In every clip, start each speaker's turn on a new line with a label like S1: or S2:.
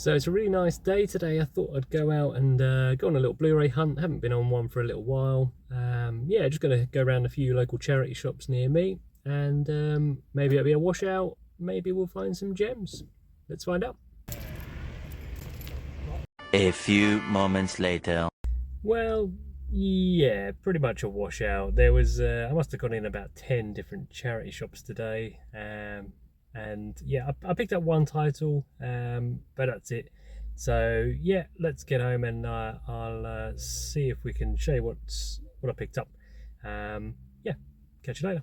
S1: So it's a really nice day today. I thought I'd go out and go on a little Blu-ray hunt. Haven't been on one for a little while. Yeah, just going to go around a few local charity shops near me, and maybe it'll be a washout. Maybe we'll find some gems. Let's find out.
S2: A few moments later.
S1: Well, yeah, pretty much a washout. There was I must have gone in about 10 different charity shops today, and yeah, I picked up one title, but that's it. So yeah, let's get home and I'll see if we can show you what I picked up. Yeah, catch you later.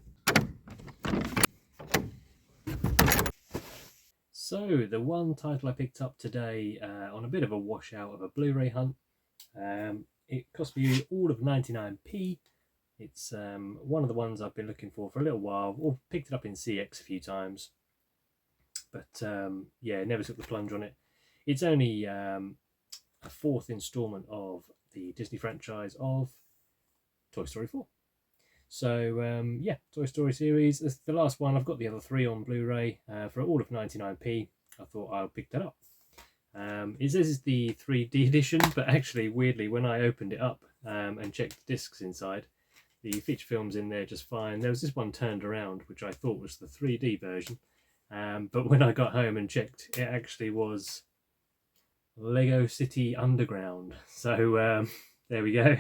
S1: So the one title I picked up today on a bit of a washout of a Blu-ray hunt. It cost me all of 99p. It's one of the ones I've been looking for a little while. Or picked it up in CEX a few times, but yeah, never took the plunge on it. It's only a fourth instalment of the Disney franchise of Toy Story 4. So yeah, Toy Story series. It's the last one. I've got the other three on Blu-ray for all of 99p. I thought I'll pick that up. It says it's the 3D edition, but actually, weirdly, when I opened it up and checked the discs inside, the feature film's in there just fine. There was this one turned around, which I thought was the 3D version, but when I got home and checked, it actually was Lego City Underground. So there we go.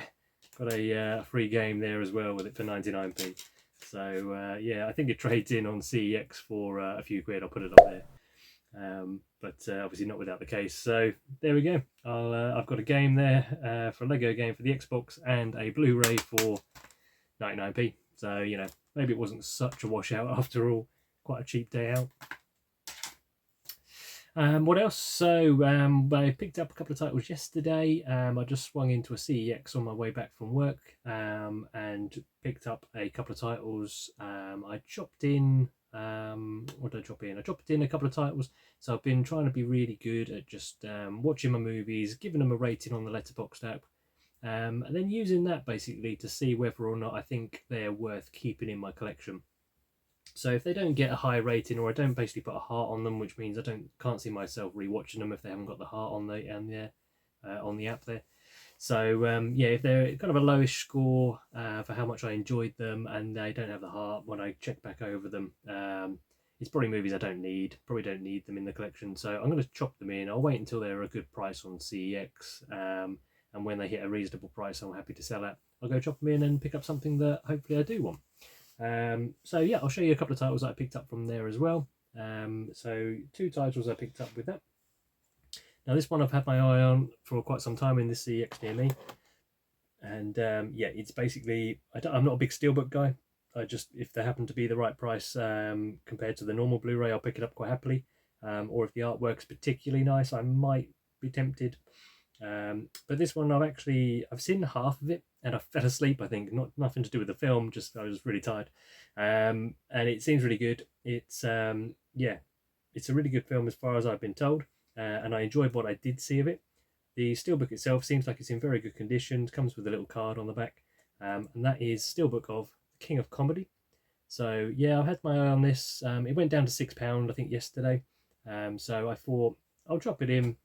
S1: Got a free game there as well with it for 99p. So yeah, I think it trades in on CEX for a few quid. I'll put it up there. But obviously not without the case. So there we go. I've got a game there for a Lego game for the Xbox and a Blu-ray for 99p. So, you know, maybe it wasn't such a washout after all. Quite a cheap day out. What else? So I picked up a couple of titles yesterday. I just swung into a CEX on my way back from work and picked up a couple of titles. I chopped in, what did I chop in? I chopped in a couple of titles. So I've been trying to be really good at just watching my movies, giving them a rating on the Letterboxd app, and then using that basically to see whether or not I think they're worth keeping in my collection. So if they don't get a high rating, or I don't basically put a heart on them, which means I can't see myself rewatching them if they haven't got the heart on the app there. So yeah, if they're kind of a lowish score for how much I enjoyed them, and they don't have the heart when I check back over them, it's probably movies I don't need. Probably don't need them in the collection. So I'm going to chop them in. I'll wait until they're a good price on CEX, and when they hit a reasonable price, I'm happy to sell at. I'll go chop them in and pick up something that hopefully I do want. So yeah, I'll show you a couple of titles that I picked up from there as well. So two titles I picked up with that. Now this one I've had my eye on for quite some time in this CEX near me, and yeah, it's basically I'm not a big steelbook guy. I just, if they happen to be the right price compared to the normal Blu-ray, I'll pick it up quite happily. Or if the artwork's particularly nice, I might be tempted. But this one I've seen half of it and I fell asleep. I think nothing to do with the film, just I was really tired. And it seems really good. It's yeah, it's a really good film as far as I've been told, and I enjoyed what I did see of it. The steelbook itself seems like it's in very good condition. It comes with a little card on the back, and that is steelbook of King of Comedy. So yeah, I've had my eye on this. It went down to £6 I think yesterday, so I thought I'll drop it in.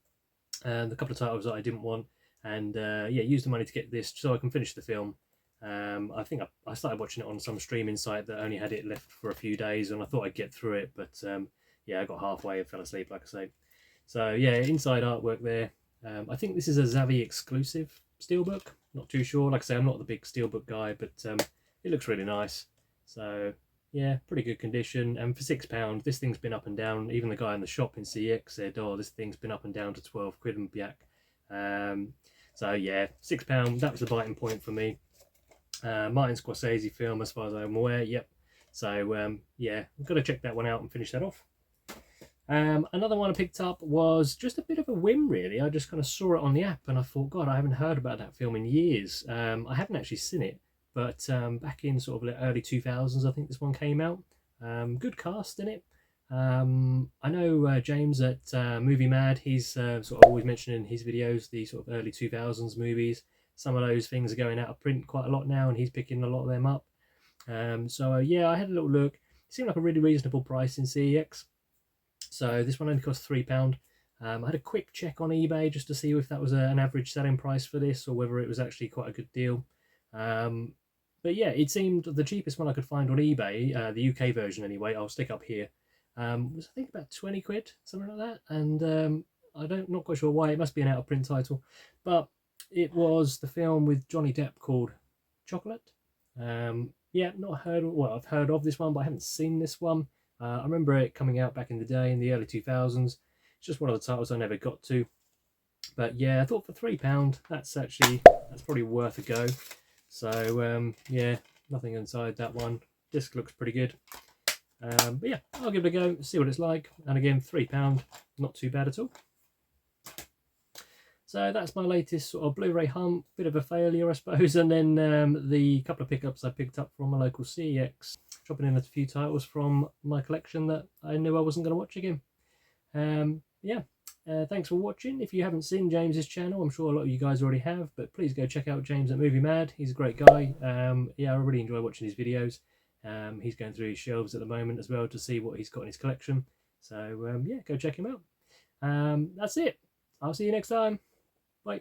S1: And a couple of titles that I didn't want, and yeah, use the money to get this so I can finish the film. I think I started watching it on some streaming site that only had it left for a few days, and I thought I'd get through it, but yeah, I got halfway and fell asleep, like I say. So yeah, inside artwork there. I think this is a Zavvi exclusive steelbook. Not too sure. Like I say, I'm not the big steelbook guy, but it looks really nice. So yeah, pretty good condition. And for £6, this thing's been up and down. Even the guy in the shop in CEX said, "Oh, this thing's been up and down to 12 quid and back." So yeah, £6. That was the biting point for me. Martin Scorsese film, as far as I'm aware. Yep. So yeah, I've got to check that one out and finish that off. Another one I picked up was just a bit of a whim, really. I just kind of saw it on the app and I thought, God, I haven't heard about that film in years. I haven't actually seen it, but back in sort of the early 2000s, I think this one came out. Good cast in it. I know James at Movie Mad, he's sort of always mentioning in his videos the sort of early 2000s movies. Some of those things are going out of print quite a lot now, and he's picking a lot of them up. So yeah, I had a little look. It seemed like a really reasonable price in CEX. So this one only cost £3. I had a quick check on eBay just to see if that was an average selling price for this or whether it was actually quite a good deal. But yeah, it seemed the cheapest one I could find on eBay, the UK version anyway, I'll stick up here, was I think about 20 quid, something like that. And not quite sure why, it must be an out of print title, but it was the film with Johnny Depp called Chocolate. Yeah, not heard of, well, I've heard of this one, but I haven't seen this one. I remember it coming out back in the day in the early 2000s. It's just one of the titles I never got to. But yeah, I thought for £3, that's probably worth a go. So yeah, nothing inside that one. Disc looks pretty good. But yeah, I'll give it a go, see what it's like. And again, £3, not too bad at all. So that's my latest sort of Blu-ray hunt, bit of a failure, I suppose. And then the couple of pickups I picked up from my local CEX, dropping in a few titles from my collection that I knew I wasn't going to watch again. Yeah, thanks for watching. If you haven't seen James's channel, I'm sure a lot of you guys already have, but please go check out James at Movie Mad. He's a great guy. Yeah, I really enjoy watching his videos. He's going through his shelves at the moment as well to see what he's got in his collection. So yeah, go check him out. That's it. I'll see you next time. Bye.